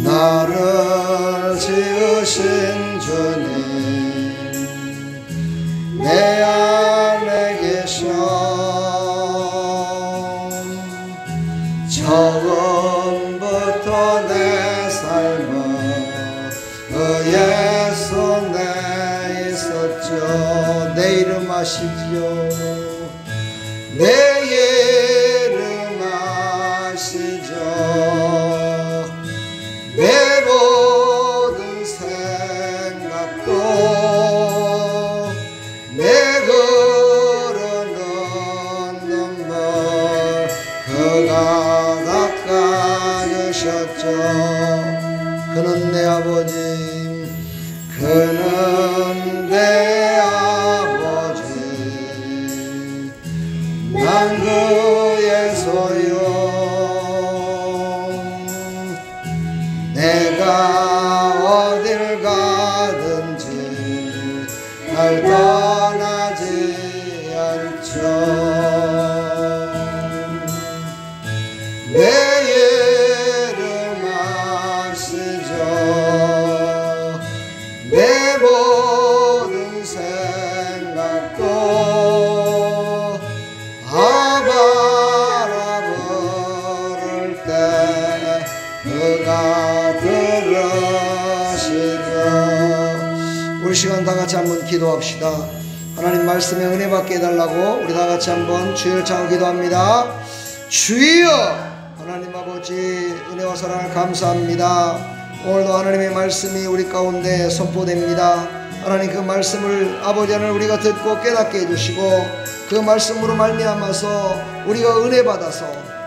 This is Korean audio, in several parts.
나를 지으신 주님 내 안에 계셔. 처음부터 내 삶은 그의 손에 있었죠. 내 이름 아시죠? 내 이름 아시죠? 내 모든 생각도 내 흐르는 눈물 그가 닦아주셨죠. 그는 내 아버지, 그는 내 아버지, 난 그의 소유. 내가 어딜 가든지 날 떠나지 않죠. 내 이름 아시죠? 내 모든 생각도 아바라 부를 때 그가 들으시죠. 우리 시간 다같이 한번 기도합시다. 하나님 말씀에 은혜 받게 해달라고 우리 다같이 한번 주의를 차고 기도합니다. 주여, 하나님 아버지 은혜와 사랑을 감사합니다. 오늘도 하나님의 말씀이 우리 가운데 선포됩니다. 하나님 그 말씀을 아버지 하나님 우리가 듣고 깨닫게 해주시고 그 말씀으로 말미암아서 우리가 은혜 받아서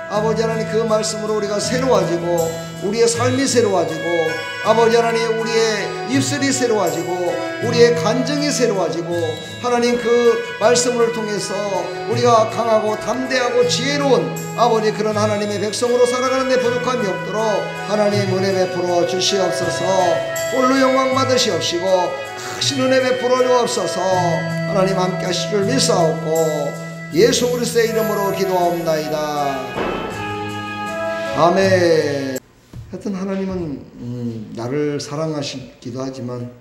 아버지 하나님 그 말씀으로 우리가 새로워지고 우리의 삶이 새로워지고 아버지 하나님 우리의 입술이 새로워지고 우리의 간증이 새로워지고 하나님 그 말씀을 통해서 우리가 강하고 담대하고 지혜로운 아버지 그런 하나님의 백성으로 살아가는 데 부족함이 없도록 하나님 은혜 베풀어 주시옵소서. 홀로 영광 받으시옵시고 크신 은혜 베풀어 주옵소서. 하나님 함께 하실 줄 믿사옵고 예수 그리스도의 이름으로 기도하옵나이다. 아멘. 하여튼 하나님은 나를 사랑하시기도 하지만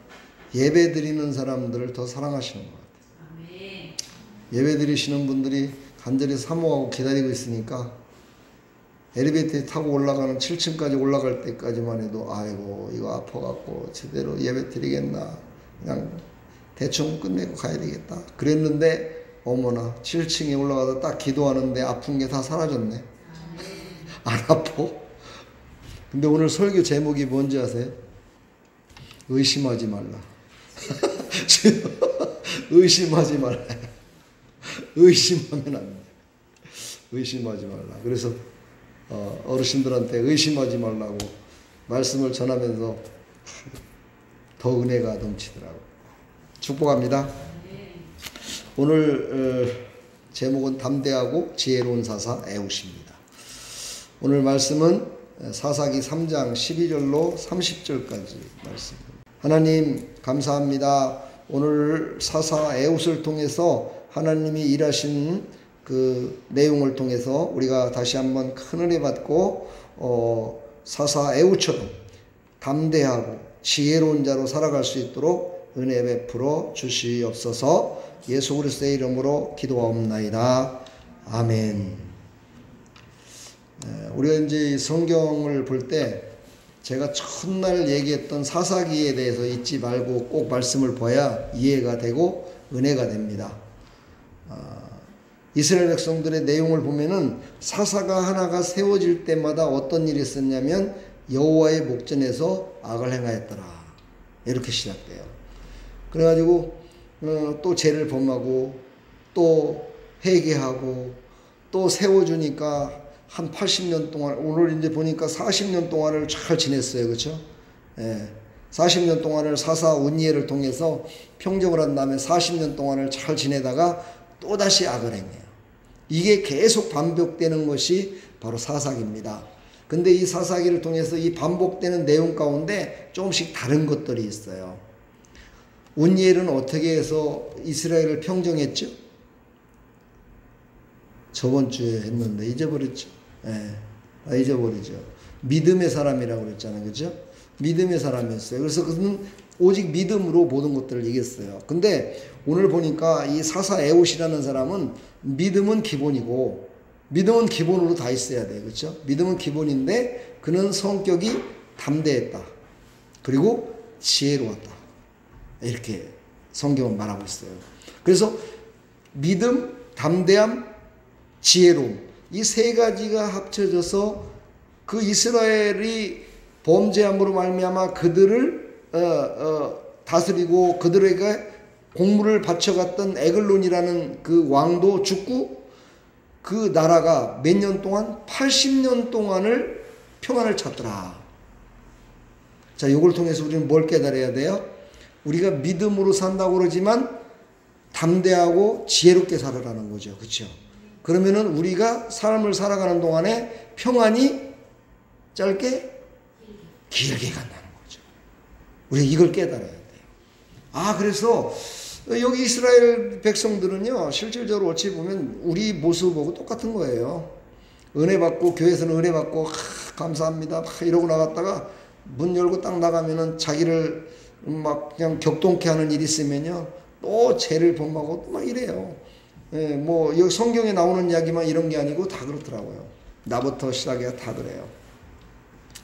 예배 드리는 사람들을 더 사랑하시는 것 같아요. 아멘. 예배 드리시는 분들이 간절히 사모하고 기다리고 있으니까 엘리베이터에 타고 올라가는 7층까지 올라갈 때까지만 해도 아이고 이거 아파갖고 제대로 예배 드리겠나, 그냥 대충 끝내고 가야 되겠다 그랬는데 어머나 7층에 올라가서 딱 기도하는데 아픈 게 다 사라졌네. 안 아파. 근데 오늘 설교 제목이 뭔지 아세요? 의심하지 말라. 의심하지 말라. 의심하면 안 돼. 의심하지 말라. 그래서 어르신들한테 의심하지 말라고 말씀을 전하면서 더 은혜가 넘치더라고요. 축복합니다. 오늘 제목은 담대하고 지혜로운 사사 에훗입니다. 오늘 말씀은 사사기 3장 12절로 30절까지 말씀입니다. 하나님 감사합니다. 오늘 사사 에훗을 통해서 하나님이 일하신 그 내용을 통해서 우리가 다시 한번 큰 은혜 받고 사사 에훗처럼 담대하고 지혜로운 자로 살아갈 수 있도록 은혜 베풀어 주시옵소서. 예수 그리스도의 이름으로 기도하옵나이다. 아멘. 우리가 이제 성경을 볼 때 제가 첫날 얘기했던 사사기에 대해서 잊지 말고 꼭 말씀을 봐야 이해가 되고 은혜가 됩니다. 이스라엘 백성들의 내용을 보면은 사사가 하나가 세워질 때마다 어떤 일이 있었냐면 여호와의 목전에서 악을 행하였더라 이렇게 시작돼요. 그래가지고 또 죄를 범하고 또 회개하고 또 세워주니까 한 80년 동안, 오늘 이제 보니까 40년 동안을 잘 지냈어요. 그렇죠? 예. 40년 동안을 사사 온니엘을 통해서 평정을 한 다음에 40년 동안을 잘 지내다가 또다시 악을 행해요. 이게 계속 반복되는 것이 바로 사사기입니다. 근데 이 사사기를 통해서 이 반복되는 내용 가운데 조금씩 다른 것들이 있어요. 온니엘은 어떻게 해서 이스라엘을 평정했죠? 저번 주에 했는데 잊어버렸죠. 예, 다 잊어버리죠. 믿음의 사람이라고 그랬잖아요. 그죠? 믿음의 사람이었어요. 그래서 그는 오직 믿음으로 모든 것들을 이겼어요. 근데 오늘 보니까 이 사사 에웃이라는 사람은 믿음은 기본이고, 믿음은 기본으로 다 있어야 돼요. 그렇죠? 믿음은 기본인데 그는 성격이 담대했다. 그리고 지혜로웠다. 이렇게 성경은 말하고 있어요. 그래서 믿음, 담대함, 지혜로움, 이 세 가지가 합쳐져서 그 이스라엘이 범죄함으로 말미암아 그들을 다스리고 그들에게 공물을 바쳐갔던 에글론이라는 그 왕도 죽고 그 나라가 몇 년 동안 80년 동안을 평안을 찾더라. 자, 이걸 통해서 우리는 뭘 깨달아야 돼요? 우리가 믿음으로 산다고 그러지만 담대하고 지혜롭게 살아라는 거죠. 그렇죠? 그러면은 우리가 삶을 살아가는 동안에 평안이 짧게 길게 간다는 거죠. 우리가 이걸 깨달아야 돼요. 그래서 여기 이스라엘 백성들은요, 실질적으로 어찌 보면 우리 모습하고 똑같은 거예요. 은혜 받고, 교회에서는 은혜 받고, 감사합니다 막 이러고 나갔다가 문 열고 딱 나가면은 자기를 막 그냥 격동케 하는 일이 있으면요, 또 죄를 범하고 또 막 이래요. 예, 뭐 여기 성경에 나오는 이야기만 이런 게 아니고 다 그렇더라고요. 나부터 시작해서 다 그래요.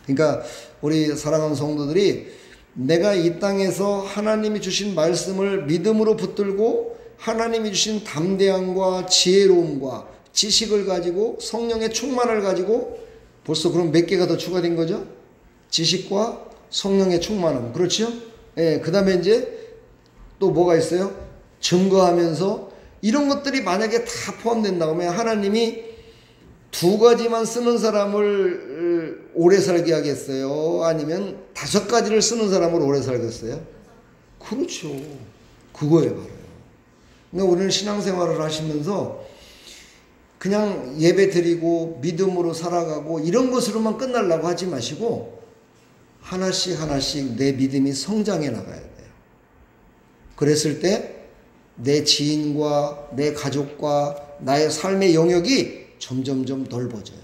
그러니까 우리 사랑하는 성도들이 내가 이 땅에서 하나님이 주신 말씀을 믿음으로 붙들고 하나님이 주신 담대함과 지혜로움과 지식을 가지고 성령의 충만을 가지고, 벌써 그럼 몇 개가 더 추가된 거죠? 지식과 성령의 충만함. 그렇죠? 예, 그 다음에 이제 또 뭐가 있어요? 증거하면서, 이런 것들이 만약에 다 포함된다고 하면 하나님이 두 가지만 쓰는 사람을 오래 살게 하겠어요? 아니면 5가지를 쓰는 사람을 오래 살겠어요? 그렇죠. 그거예요, 바로. 그러니까 우리는 신앙생활을 하시면서 그냥 예배 드리고 믿음으로 살아가고 이런 것으로만 끝나려고 하지 마시고 하나씩 하나씩 내 믿음이 성장해 나가야 돼요. 그랬을 때 내 지인과 내 가족과 나의 삶의 영역이 점점점 넓어져요.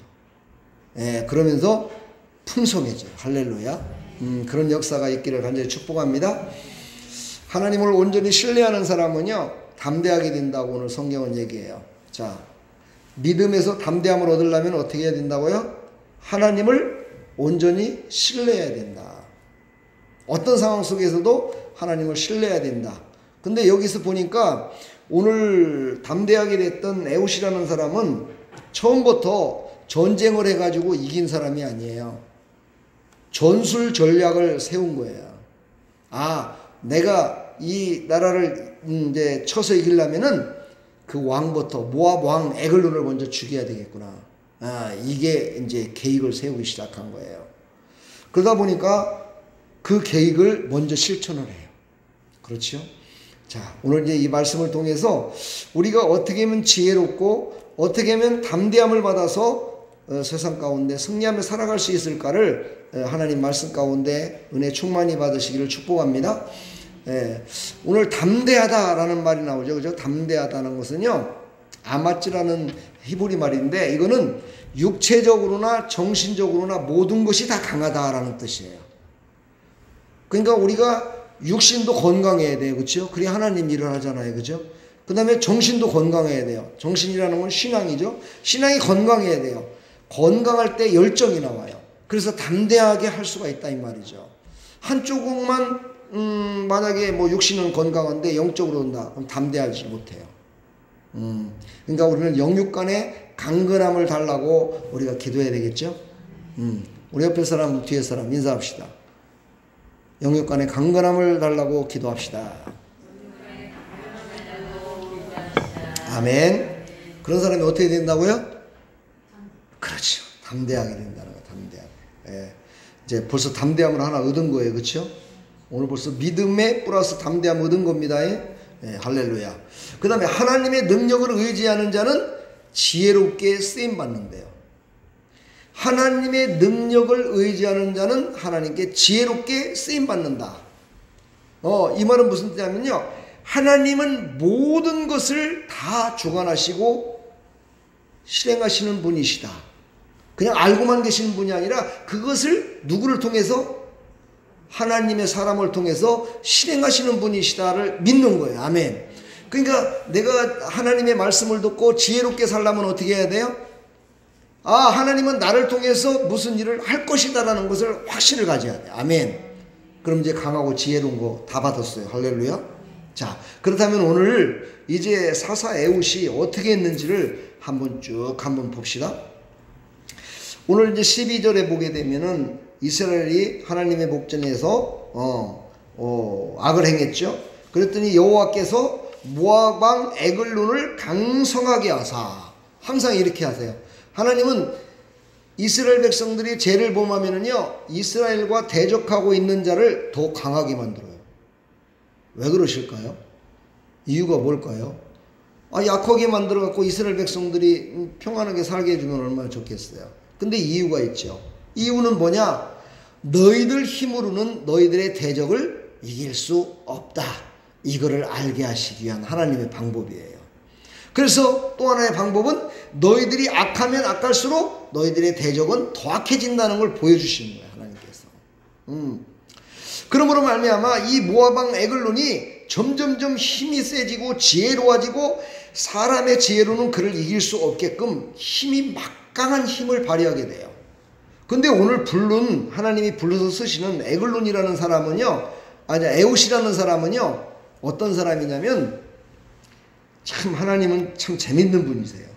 예, 그러면서 풍성해져요. 할렐루야. 그런 역사가 있기를 간절히 축복합니다. 하나님을 온전히 신뢰하는 사람은요, 담대하게 된다고 오늘 성경은 얘기해요. 자, 믿음에서 담대함을 얻으려면 어떻게 해야 된다고요? 하나님을 온전히 신뢰해야 된다. 어떤 상황 속에서도 하나님을 신뢰해야 된다. 근데 여기서 보니까 오늘 담대하게 됐던 에웃이라는 사람은 처음부터 전쟁을 해가지고 이긴 사람이 아니에요. 전술 전략을 세운 거예요. 내가 이 나라를 이제 쳐서 이기려면은 그 왕부터, 모압 왕 에글론을 먼저 죽여야 되겠구나. 이게 이제 계획을 세우기 시작한 거예요. 그러다 보니까 그 계획을 먼저 실천을 해요. 그렇죠? 자, 오늘 이제 이 말씀을 통해서 우리가 어떻게 하면 지혜롭고 어떻게 하면 담대함을 받아서 세상 가운데 승리하며 살아갈 수 있을까를 하나님 말씀 가운데 은혜 충만히 받으시기를 축복합니다. 오늘 담대하다라는 말이 나오죠. 그죠? 담대하다는 것은요, 아마츠라는 히브리 말인데 이거는 육체적으로나 정신적으로나 모든 것이 다 강하다라는 뜻이에요. 그러니까 우리가 육신도 건강해야 돼요. 그렇죠? 그래야 하나님 일을 하잖아요. 그죠? 그 다음에 정신도 건강해야 돼요. 정신이라는 건 신앙이죠. 신앙이 건강해야 돼요. 건강할 때 열정이 나와요. 그래서 담대하게 할 수가 있다 이 말이죠. 한쪽만 만약에 뭐 육신은 건강한데 영적으로 온다. 그럼 담대하지 못해요. 그러니까 우리는 영육 간의 강건함을 달라고 우리가 기도해야 되겠죠. 우리 옆에 사람, 뒤에 사람 인사합시다. 영육 간의 강건함을 달라고 기도합시다. 아멘. 그런 사람이 어떻게 된다고요? 그렇죠. 담대하게 된다는 거예요. 담대하게. 예. 이제 벌써 담대함을 하나 얻은 거예요. 그렇죠? 오늘 벌써 믿음에 플러스 담대함 얻은 겁니다. 예. 할렐루야. 그 다음에 하나님의 능력을 의지하는 자는 지혜롭게 쓰임받는데요. 하나님의 능력을 의지하는 자는 하나님께 지혜롭게 쓰임받는다. 이 말은 무슨 뜻이냐면요, 하나님은 모든 것을 다 주관하시고 실행하시는 분이시다. 그냥 알고만 계시는 분이 아니라 그것을 누구를 통해서? 하나님의 사람을 통해서 실행하시는 분이시다를 믿는 거예요. 아멘. 그러니까 내가 하나님의 말씀을 듣고 지혜롭게 살려면 어떻게 해야 돼요? 아, 하나님은 나를 통해서 무슨 일을 할 것이다라는 것을 확신을 가져야 돼요. 아멘. 그럼 이제 강하고 지혜로운 거 다 받았어요. 할렐루야. 자, 그렇다면 오늘 이제 사사 에훗이 어떻게 했는지를 한번 봅시다. 오늘 이제 12절에 보게 되면은 이스라엘이 하나님의 목전에서 악을 행했죠. 그랬더니 여호와께서 모압 왕 에글론을 강성하게 하사. 항상 이렇게 하세요. 하나님은 이스라엘 백성들이 죄를 범하면은요, 이스라엘과 대적하고 있는 자를 더 강하게 만들어요. 왜 그러실까요? 이유가 뭘까요? 약하게 만들어 갖고 이스라엘 백성들이 평안하게 살게 해주면 얼마나 좋겠어요. 근데 이유가 있죠. 이유는 뭐냐? 너희들 힘으로는 너희들의 대적을 이길 수 없다. 이거를 알게 하시기 위한 하나님의 방법이에요. 그래서 또 하나의 방법은 너희들이 악하면 악할수록 너희들의 대적은 더 악해진다는 걸 보여주시는 거예요. 하나님께서. 그러므로 말미암아 이 모압 왕 에글론이 점점점 힘이 세지고 지혜로워지고 사람의 지혜로는 그를 이길 수 없게끔 힘이 막강한 힘을 발휘하게 돼요. 근데 오늘 하나님이 불러서 쓰시는 에글론이라는 사람은요, 에훗이라는 사람은요, 어떤 사람이냐면 참 하나님은 참 재밌는 분이세요.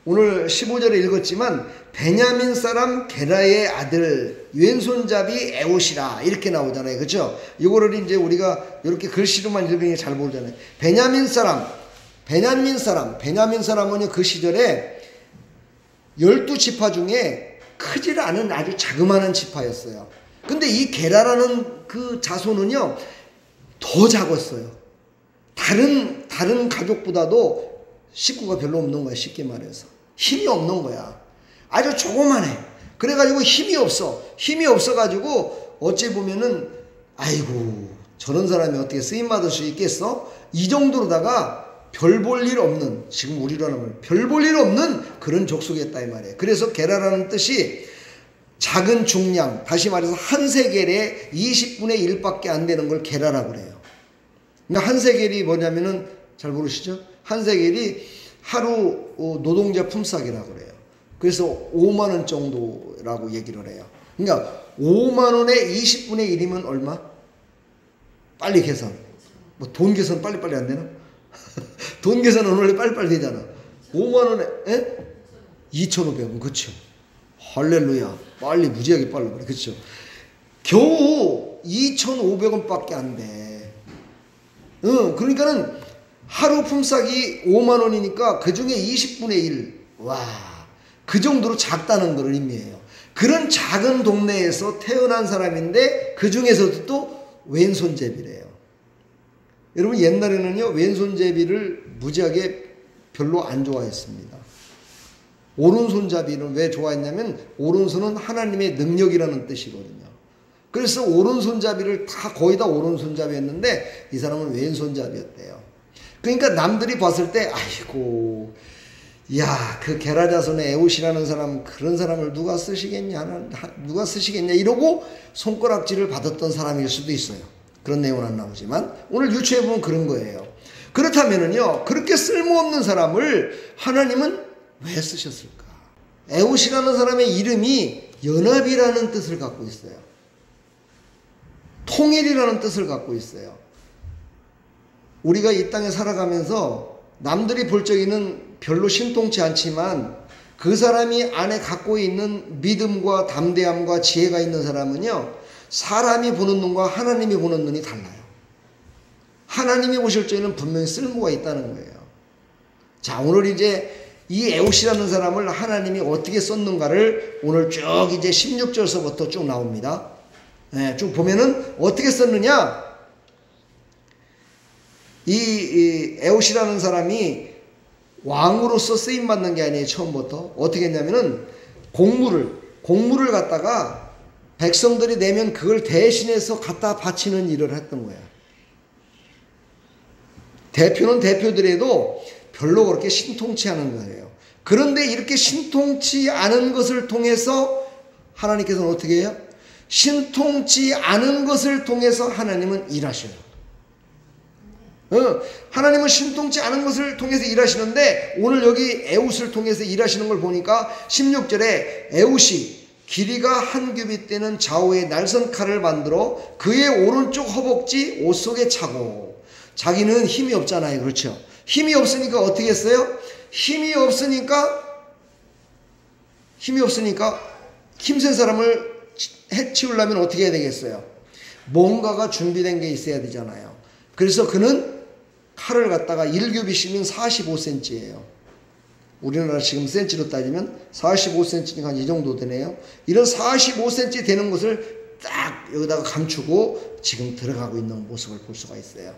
오늘 15절에 읽었지만 베냐민 사람 게라의 아들 왼손잡이 에훗이라 이렇게 나오잖아요. 그렇죠? 이거를 이제 우리가 이렇게 글씨로만 읽으니 잘 모르잖아요. 베냐민 사람은요, 그 시절에 12지파 중에 크질 않은 아주 자그마한 지파였어요. 근데 이 게라라는 그 자손은요, 더 작았어요. 다른 가족보다도 식구가 별로 없는 거야. 쉽게 말해서 힘이 없는 거야. 아주 조그만해. 그래가지고 힘이 없어가지고 어찌 보면은 아이고 저런 사람이 어떻게 쓰임 받을 수 있겠어? 이 정도로다가 별 볼 일 없는, 지금 우리로 하면 별 볼 일 없는 그런 족속이었다 이 말이에요. 그래서 게라라는 뜻이 작은 중량, 다시 말해서 한 세겔에 20분의 1밖에 안 되는 걸 게라라고 그래요. 그러니까 한 세겔이 뭐냐면은 잘 모르시죠? 한 세겔이 하루 노동자 품삯이라고 그래요. 그래서 5만 원 정도라고 얘기를 해요. 그러니까 5만 원에 20분의 1이면 얼마? 빨리 계산. 뭐 돈 계산 빨리빨리 안 되나? 돈 계산은 원래 빨리빨리 되잖아. 5만 원에 2,500원. 그렇죠. 할렐루야. 빨리 무지하게 빨라 그래. 그렇죠. 겨우 2,500원밖에 안 돼. 그러니까는 하루 품삯이 5만 원이니까 그 중에 20분의 1. 와, 그 정도로 작다는 걸 의미해요. 그런 작은 동네에서 태어난 사람인데 그 중에서도 또 왼손잡이래요. 여러분 옛날에는요, 왼손잡이를 무지하게 별로 안 좋아했습니다. 오른손잡이는 왜 좋아했냐면 오른손은 하나님의 능력이라는 뜻이거든요. 그래서 오른손잡이를 거의 다 오른손잡이였는데 이 사람은 왼손잡이였대요. 그러니까 남들이 봤을 때 아이고 야, 그 게라 자손의 에훗이라는 사람, 그런 사람을 누가 쓰시겠냐 이러고 손가락질을 받았던 사람일 수도 있어요. 그런 내용은 안 나오지만 오늘 유추해보면 그런 거예요. 그렇다면은요, 그렇게 쓸모없는 사람을 하나님은 왜 쓰셨을까? 에훗이라는 사람의 이름이 연합이라는 뜻을 갖고 있어요. 통일이라는 뜻을 갖고 있어요. 우리가 이 땅에 살아가면서 남들이 볼 적에는 별로 신통치 않지만 그 사람이 안에 갖고 있는 믿음과 담대함과 지혜가 있는 사람은요, 사람이 보는 눈과 하나님이 보는 눈이 달라요. 하나님이 보실 적에는 분명히 쓸모가 있다는 거예요. 자, 오늘 이제 이 에훗이라는 사람을 하나님이 어떻게 썼는가를 오늘 쭉 이제 16절서부터 쭉 나옵니다. 네, 쭉 보면은 어떻게 썼느냐? 이 에훗이라는 사람이 왕으로서 쓰임 받는 게 아니에요. 처음부터 어떻게 했냐면은 공물을 갖다가 백성들이 내면 그걸 대신해서 갖다 바치는 일을 했던 거야. 대표는 대표들에도 별로 그렇게 신통치 않은 거예요. 그런데 이렇게 신통치 않은 것을 통해서 하나님께서는 어떻게 해요? 신통치 않은 것을 통해서 하나님은 일하셔요. 하나님은 신통치 않은 것을 통해서 일하시는데 오늘 여기 에웃을 통해서 일하시는 걸 보니까 16절에 에웃이 길이가 한 규빗 되는 좌우의 날선 칼을 만들어 그의 오른쪽 허벅지 옷 속에 차고, 자기는 힘이 없잖아요. 그렇죠? 힘이 없으니까 어떻게 했어요? 힘이 없으니까 힘센 사람을 해치우려면 어떻게 해야 되겠어요? 뭔가가 준비된 게 있어야 되잖아요. 그래서 그는 칼을 갖다가 1규빗이면 45cm예요. 우리나라 지금 센치로 따지면 45cm니까 한 이 정도 되네요. 이런 45cm 되는 것을 딱 여기다가 감추고 지금 들어가고 있는 모습을 볼 수가 있어요.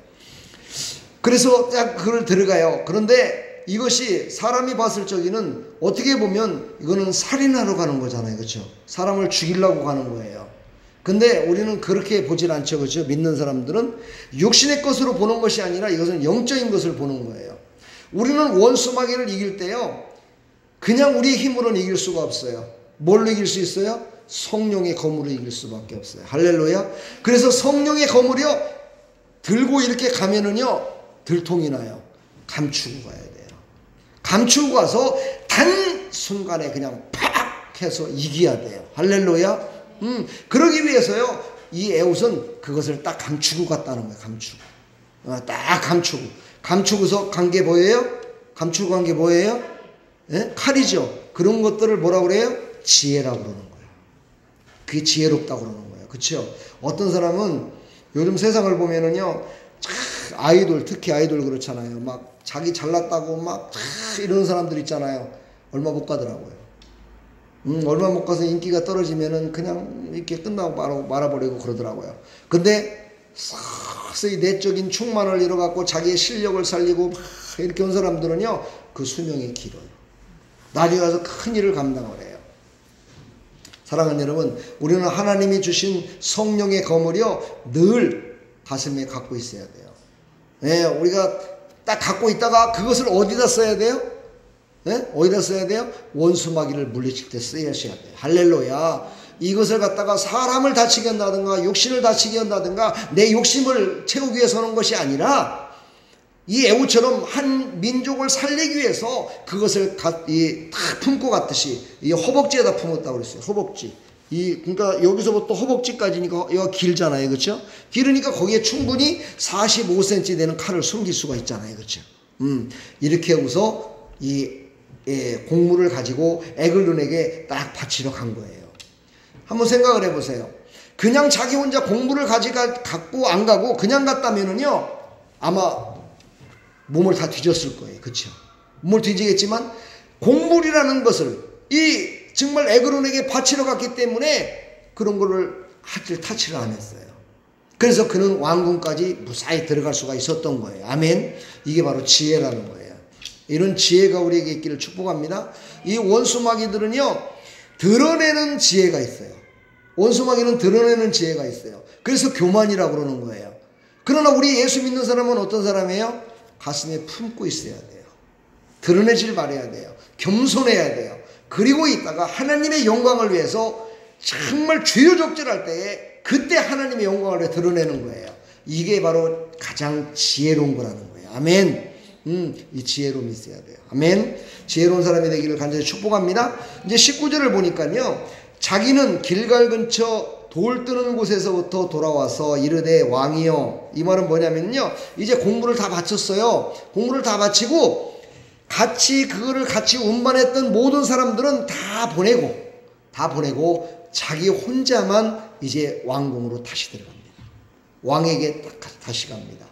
그래서 딱 그걸 들어가요. 그런데 이것이 사람이 봤을 적에는 어떻게 보면 이거는 살인하러 가는 거잖아요. 그렇죠? 사람을 죽이려고 가는 거예요. 근데 우리는 그렇게 보질 않죠. 그렇죠? 믿는 사람들은 육신의 것으로 보는 것이 아니라 이것은 영적인 것을 보는 거예요. 우리는 원수마귀를 이길 때요, 그냥 우리 힘으로는 이길 수가 없어요. 뭘로 이길 수 있어요? 성령의 검으로 이길 수밖에 없어요. 할렐루야. 그래서 성령의 검을요 들고 이렇게 가면은요 들통이 나요. 감추고 가야 돼요. 감추고 가서 단 순간에 그냥 팍 해서 이겨야 돼요. 할렐루야. 그러기 위해서요 이 에웃은 그것을 딱 감추고 갔다는 거예요. 감추고 딱 감추고서 간 게 뭐예요? 감추고 간 게 뭐예요? 예? 칼이죠. 그런 것들을 뭐라고 그래요? 지혜라고 그러는 거예요. 그게 지혜롭다고 그러는 거예요. 그렇죠? 어떤 사람은 요즘 세상을 보면은요 아이돌, 특히 아이돌 그렇잖아요. 막 자기 잘났다고 막 이러는 사람들 있잖아요. 얼마 못 가더라고요. 얼마 못 가서 인기가 떨어지면은 그냥 이렇게 끝나고 말아버리고 그러더라고요. 근데 서서히 내적인 충만을 이뤄갖고 자기의 실력을 살리고 막 이렇게 온 사람들은요 그 수명이 길어요. 나중에 가서 큰 일을 감당을 해요. 사랑하는 여러분, 우리는 하나님이 주신 성령의 검을요 늘 가슴에 갖고 있어야 돼요. 네, 우리가 딱 갖고 있다가 그것을 어디다 써야 돼요? 네? 어디다 써야 돼요? 원수마귀를 물리칠 때 쓰셔야 돼요. 할렐루야. 이것을 갖다가 사람을 다치게 한다든가 육신을 다치게 한다든가 내 욕심을 채우기 위해서 하는 것이 아니라 이 에웃처럼 한 민족을 살리기 위해서 그것을 딱 품고 갔듯이 이 허벅지에다 품었다고 그랬어요. 허벅지. 그러니까 여기서부터 허벅지까지니까 여기가 길잖아요. 그렇죠? 길으니까 거기에 충분히 45cm 되는 칼을 숨길 수가 있잖아요. 그렇죠? 이렇게 하고서 곡물을 가지고 에글론에게 딱 바치러 간 거예요. 한번 생각을 해보세요. 그냥 자기 혼자 곡물을 갖고 안 가고 그냥 갔다면은요 아마 몸을 다 뒤졌을 거예요. 그렇죠? 몸을 뒤지겠지만 곡물이라는 것을 정말 에그론에게 바치러 갔기 때문에 그런 거를 타치를 안 했어요. 그래서 그는 왕궁까지 무사히 들어갈 수가 있었던 거예요. 아멘. 이게 바로 지혜라는 거예요. 이런 지혜가 우리에게 있기를 축복합니다. 이 원수마귀들은요 드러내는 지혜가 있어요. 원수마귀는 드러내는 지혜가 있어요. 그래서 교만이라고 그러는 거예요. 그러나 우리 예수 믿는 사람은 어떤 사람이에요? 가슴에 품고 있어야 돼요. 드러내질 말아야 돼요. 겸손해야 돼요. 그리고 있다가 하나님의 영광을 위해서 정말 죄요적절할 때에 그때 하나님의 영광을 드러내는 거예요. 이게 바로 가장 지혜로운 거라는 거예요. 아멘. 이 지혜로움이 있어야 돼요. 아멘. 지혜로운 사람이 되기를 간절히 축복합니다. 이제 19절을 보니까요. 자기는 길갈 근처 돌 뜨는 곳에서부터 돌아와서 이르되 왕이여. 이 말은 뭐냐면요. 이제 공부를 다 바쳤어요. 공부를 다 바치고 그거를 같이 운반했던 모든 사람들은 다 보내고 자기 혼자만 이제 왕궁으로 다시 들어갑니다. 왕에게 딱 다시 갑니다.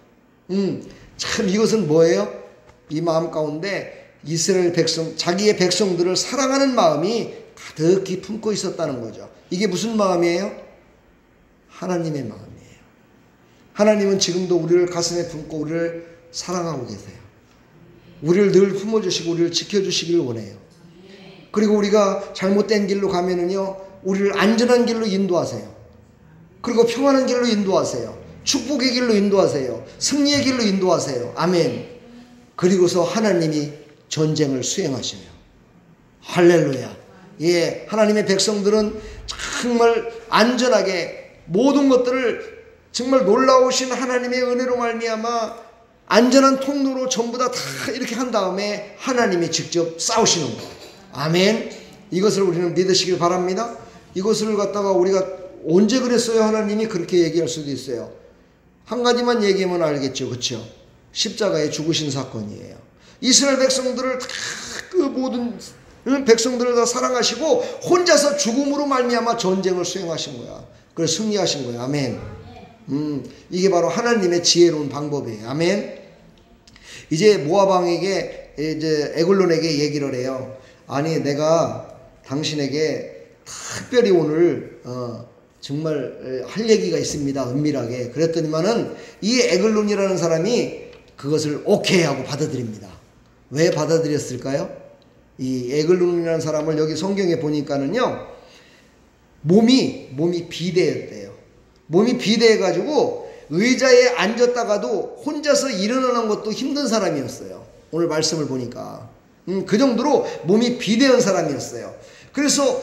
참 이것은 뭐예요? 이 마음 가운데 이스라엘 백성, 자기의 백성들을 사랑하는 마음이 가득히 품고 있었다는 거죠. 이게 무슨 마음이에요? 하나님의 마음이에요. 하나님은 지금도 우리를 가슴에 품고 우리를 사랑하고 계세요. 우리를 늘 품어주시고 우리를 지켜주시기를 원해요. 그리고 우리가 잘못된 길로 가면은요, 우리를 안전한 길로 인도하세요. 그리고 평안한 길로 인도하세요. 축복의 길로 인도하세요. 승리의 길로 인도하세요. 아멘. 그리고서 하나님이 전쟁을 수행하셔요. 할렐루야. 예, 하나님의 백성들은 정말 안전하게 모든 것들을 정말 놀라우신 하나님의 은혜로 말미암아 안전한 통로로 전부 다 이렇게 한 다음에 하나님이 직접 싸우시는 거예요. 아멘. 이것을 우리는 믿으시길 바랍니다. 이것을 갖다가 우리가 언제 그랬어요? 하나님이 그렇게 얘기할 수도 있어요. 한 가지만 얘기하면 알겠죠. 그렇죠? 십자가에 죽으신 사건이에요. 이스라엘 백성들을 다 그 모든 백성들을 다 사랑하시고 혼자서 죽음으로 말미암아 전쟁을 수행하신 거야. 그래서 승리하신 거야. 아멘. 이게 바로 하나님의 지혜로운 방법이에요. 아멘. 이제 모압 왕에게 이제 에글론에게 얘기를 해요. 아니 내가 당신에게 특별히 오늘 정말 할 얘기가 있습니다. 은밀하게. 그랬더니만은 이 에글론이라는 사람이 그것을 오케이 하고 받아들입니다. 왜 받아들였을까요? 이 에글론이라는 사람을 여기 성경에 보니까는요, 몸이 비대했대요. 몸이 비대해가지고 의자에 앉았다가도 혼자서 일어나는 것도 힘든 사람이었어요. 오늘 말씀을 보니까 그 정도로 몸이 비대한 사람이었어요. 그래서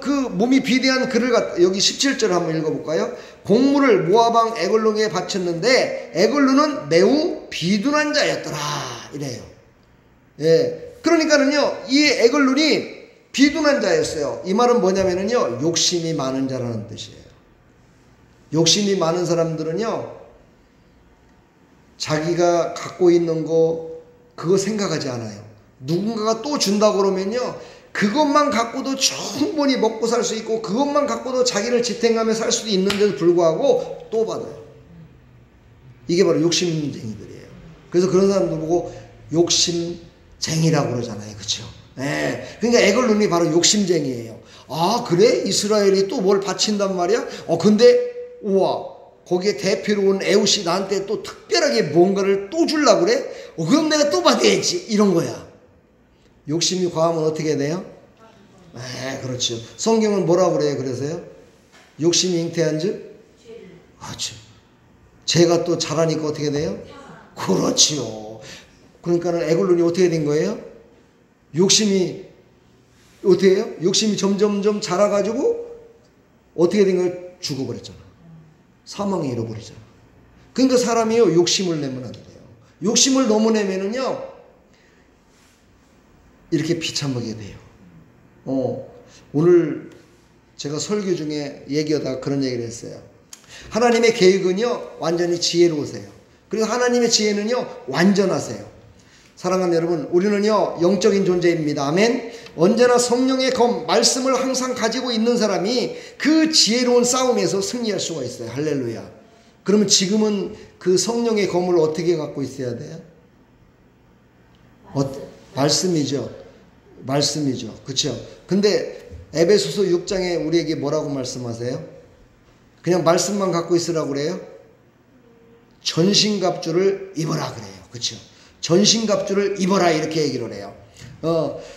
그 몸이 비대한 그를 여기 17절 한번 읽어볼까요? 공물을 모압왕 에글론에게 바쳤는데 에글론은 매우 비둔한 자였더라 이래요. 예. 그러니까는요, 이 에글론이 비둔한 자였어요. 이 말은 뭐냐면은요, 욕심이 많은 자라는 뜻이에요. 욕심이 많은 사람들은요, 자기가 갖고 있는 거 그거 생각하지 않아요. 누군가가 또 준다고 그러면요, 그것만 갖고도 충분히 먹고 살 수 있고 그것만 갖고도 자기를 지탱하며 살 수도 있는데도 불구하고 또 받아요. 이게 바로 욕심쟁이들이에요. 그래서 그런 사람들 보고 욕심쟁이라고 그러잖아요. 그렇죠? 네. 그러니까 에글론이 바로 욕심쟁이에요. 아 그래? 이스라엘이 또 뭘 바친단 말이야? 근데 우와 거기에 대표로 온 에웃이 나한테 또 특별하게 뭔가를 또 주려고 그래? 그럼 내가 또 받아야지. 이런 거야. 욕심이 과하면 어떻게 돼요? 네, 그렇죠. 성경은 뭐라고 그래요? 그래서요? 욕심이 잉태한 즉? 그렇죠. 죄가 또 자라니까 어떻게 돼요? 그렇지요. 그러니까는 에글론이 어떻게 된 거예요? 욕심이 어떻게 해요? 욕심이 점점점 자라가지고 어떻게 된 거예요? 죽어버렸잖아. 사망에 이뤄버리잖아. 그러니까 사람이요 욕심을 내면 안 돼요. 욕심을 너무 내면은요 이렇게 비참하게 돼요. 오늘 제가 설교 중에 얘기하다가 그런 얘기를 했어요. 하나님의 계획은요 완전히 지혜로우세요. 그래서 하나님의 지혜는요 완전하세요. 사랑하는 여러분, 우리는요 영적인 존재입니다. 아멘. 언제나 성령의 검, 말씀을 항상 가지고 있는 사람이 그 지혜로운 싸움에서 승리할 수가 있어요. 할렐루야. 그러면 지금은 그 성령의 검을 어떻게 갖고 있어야 돼요? 말씀이죠. 말씀이죠. 그렇죠? 근데 에베소서 6장에 우리에게 뭐라고 말씀하세요? 그냥 말씀만 갖고 있으라고 그래요? 전신갑주를 입어라 그래요. 그렇죠? 전신갑주를 입어라 이렇게 얘기를 해요.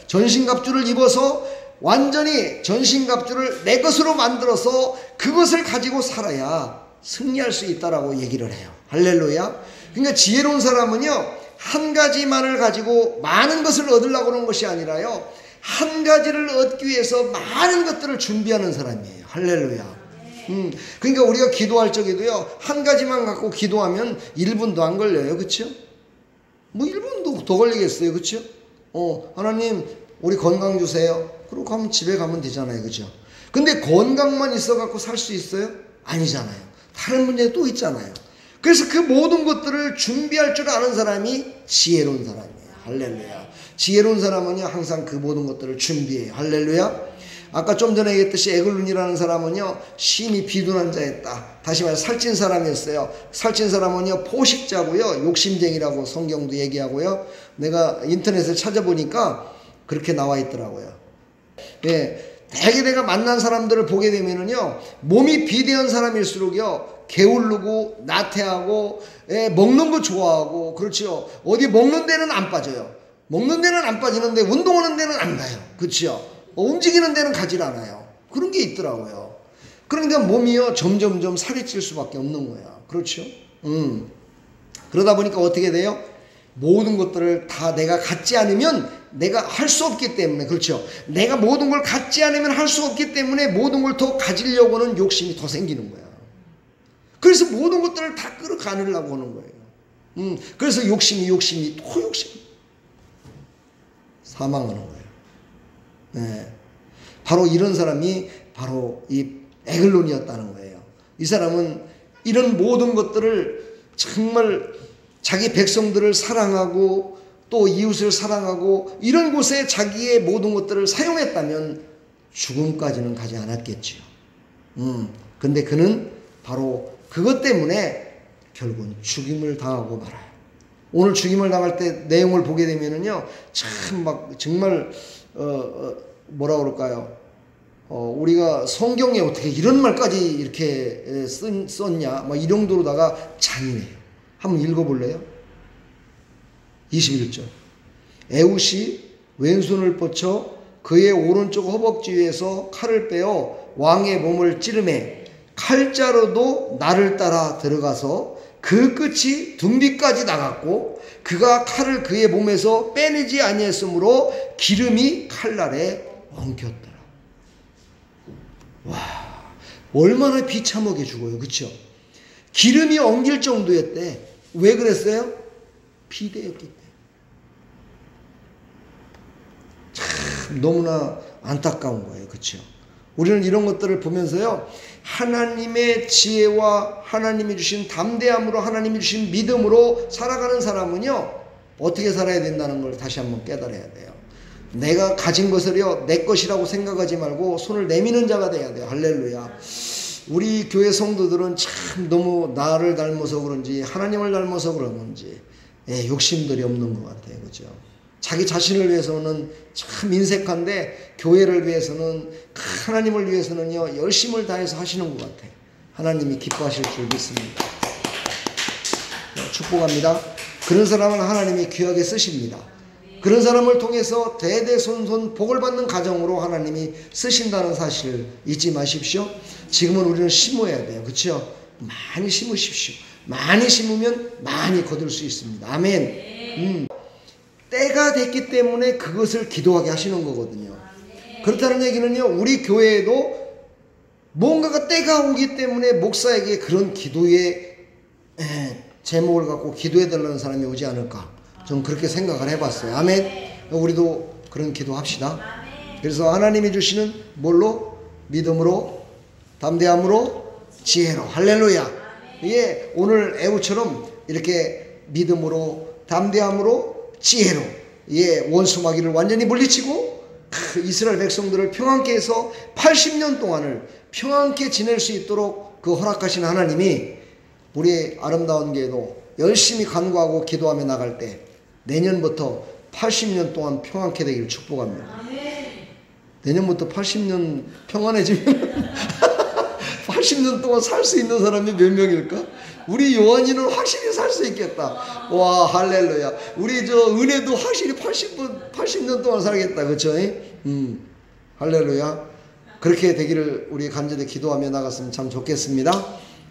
전신갑주를 입어서 완전히 전신갑주를 내 것으로 만들어서 그것을 가지고 살아야 승리할 수 있다라고 얘기를 해요. 할렐루야. 그러니까 지혜로운 사람은요 한 가지만을 가지고 많은 것을 얻으려고 하는 것이 아니라요 한 가지를 얻기 위해서 많은 것들을 준비하는 사람이에요. 할렐루야. 그러니까 우리가 기도할 적에도요 한 가지만 갖고 기도하면 1분도 안 걸려요. 그렇죠? 뭐 1분도 더 걸리겠어요. 그렇죠? 하나님 우리 건강 주세요. 그러고 가면 집에 가면 되잖아요. 그렇죠? 근데 건강만 있어 갖고 살 수 있어요? 아니잖아요. 다른 문제 또 있잖아요. 그래서 그 모든 것들을 준비할 줄 아는 사람이 지혜로운 사람이에요. 할렐루야. 지혜로운 사람은요 항상 그 모든 것들을 준비해요. 할렐루야. 아까 좀 전에 얘기했듯이 에글론이라는 사람은요 심히 비둔한 자였다. 다시 말해 살찐 사람이었어요. 살찐 사람은요 포식자고요 욕심쟁이라고 성경도 얘기하고요. 내가 인터넷에 찾아보니까 그렇게 나와 있더라고요. 예, 대개 내가 만난 사람들을 보게 되면은요 몸이 비대한 사람일수록요 게으르고 나태하고 먹는 거 좋아하고 그렇죠. 어디 먹는 데는 안 빠져요. 먹는 데는 안 빠지는데 운동하는 데는 안 가요. 그렇죠. 움직이는 데는 가질 않아요. 그런 게 있더라고요. 그러니까 몸이요 점점점 살이 찔 수밖에 없는 거야. 그렇죠. 그러다 보니까 어떻게 돼요? 모든 것들을 다 내가 갖지 않으면 내가 할 수 없기 때문에, 그렇죠? 내가 모든 걸 갖지 않으면 할 수 없기 때문에 모든 걸 더 가지려고는 욕심이 더 생기는 거야. 그래서 모든 것들을 다 끌어가느라고 하는 거예요. 그래서 욕심이 또 욕심. 사망하는 거예요. 네. 바로 이런 사람이 바로 이 에글론이었다는 거예요. 이 사람은 이런 모든 것들을 정말 자기 백성들을 사랑하고 또 이웃을 사랑하고 이런 곳에 자기의 모든 것들을 사용했다면 죽음까지는 가지 않았겠지요. 근데 그는 바로 그것 때문에 결국은 죽임을 당하고 말아요. 오늘 죽임을 당할 때 내용을 보게 되면은요, 참 막 정말 뭐라 그럴까요? 우리가 성경에 어떻게 이런 말까지 이렇게 썼냐? 막 이 정도로다가 잔인해요. 한번 읽어볼래요? 21절. 에훗이 왼손을 뻗쳐 그의 오른쪽 허벅지 위에서 칼을 빼어 왕의 몸을 찌르매 칼자루도 나를 따라 들어가서 그 끝이 둔비까지 나갔고 그가 칼을 그의 몸에서 빼내지 아니했으므로 기름이 칼날에 엉켰더라. 와, 얼마나 비참하게 죽어요. 그렇죠? 기름이 엉길 정도였대. 왜 그랬어요? 비대였기 때문에. 참 너무나 안타까운 거예요. 그렇죠? 우리는 이런 것들을 보면서요, 하나님의 지혜와 하나님이 주신 담대함으로, 하나님이 주신 믿음으로 살아가는 사람은요, 어떻게 살아야 된다는 걸 다시 한번 깨달아야 돼요. 내가 가진 것을요, 내 것이라고 생각하지 말고 손을 내미는 자가 돼야 돼요. 할렐루야. 우리 교회 성도들은 참 너무 나를 닮아서 그런지 하나님을 닮아서 그런지 욕심들이 없는 것 같아요. 그죠? 자기 자신을 위해서는 참 인색한데 교회를 위해서는, 하나님을 위해서는요, 열심을 다해서 하시는 것 같아요. 하나님이 기뻐하실 줄 믿습니다. 축복합니다. 그런 사람은 하나님이 귀하게 쓰십니다. 그런 사람을 통해서 대대손손 복을 받는 가정으로 하나님이 쓰신다는 사실을 잊지 마십시오. 지금은 우리는 심어야 돼요. 그렇죠? 많이 심으십시오. 많이 심으면 많이 거둘 수 있습니다. 아멘. 때가 됐기 때문에 그것을 기도하게 하시는 거거든요. 그렇다는 얘기는요, 우리 교회에도 뭔가가 때가 오기 때문에 목사에게 그런 기도의 제목을 갖고 기도해달라는 사람이 오지 않을까, 저는 그렇게 생각을 해봤어요. 아멘. 우리도 그런 기도합시다. 그래서 하나님이 주시는 뭘로? 믿음으로, 담대함으로, 지혜로. 할렐루야. 예, 오늘 에훗처럼 이렇게 믿음으로, 담대함으로, 지혜로, 예, 원수 마귀를 완전히 물리치고 이스라엘 백성들을 평안케 해서 80년 동안을 평안케 지낼 수 있도록 그 허락하신 하나님이 우리 아름다운 교회도 열심히 간구하고 기도하며 나갈 때 내년부터 80년 동안 평안케 되기를 축복합니다. 내년부터 80년 평안해지면 80년 동안 살 수 있는 사람이 몇 명일까? 우리 요한이는 확실히 살 수 있겠다. 와, 할렐루야. 우리 저 은혜도 확실히 80년 동안 살겠다. 그렇죠? 할렐루야. 그렇게 되기를 우리 간절히 기도하며 나갔으면 참 좋겠습니다.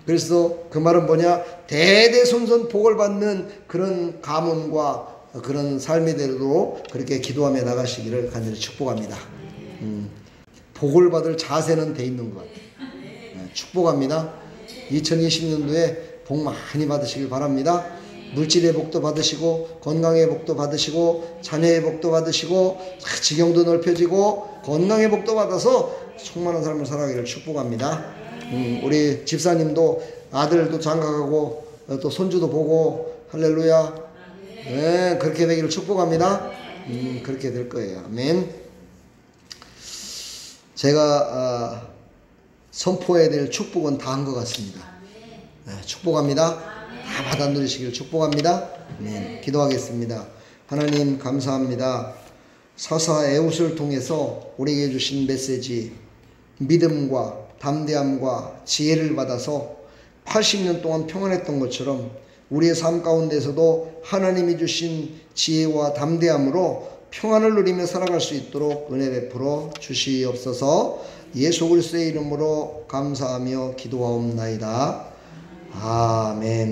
그래서 그 말은 뭐냐? 대대손손 복을 받는 그런 가문과 그런 삶이 되도록 그렇게 기도하며 나가시기를 간절히 축복합니다. 복을 받을 자세는 돼 있는 것 같아요. 축복합니다. 2020년도에 복 많이 받으시길 바랍니다. 물질의 복도 받으시고, 건강의 복도 받으시고, 자녀의 복도 받으시고, 지경도 넓혀지고, 건강의 복도 받아서 충만한 삶을 살아가기를 축복합니다. 우리 집사님도 아들도 장가가고 또 손주도 보고, 할렐루야. 네, 그렇게 되기를 축복합니다. 그렇게 될 거예요. 아멘. 제가 선포해야 될 축복은 다 한 것 같습니다. 네, 축복합니다. 다 받아 누리시길 축복합니다. 네, 기도하겠습니다. 하나님 감사합니다. 사사 에훗을 통해서 우리에게 주신 메시지, 믿음과 담대함과 지혜를 받아서 80년 동안 평안했던 것처럼 우리의 삶 가운데서도 하나님이 주신 지혜와 담대함으로 평안을 누리며 살아갈 수 있도록 은혜 베풀어 주시옵소서. 예수 그리스도의 이름으로 감사하며 기도하옵나이다. 아멘.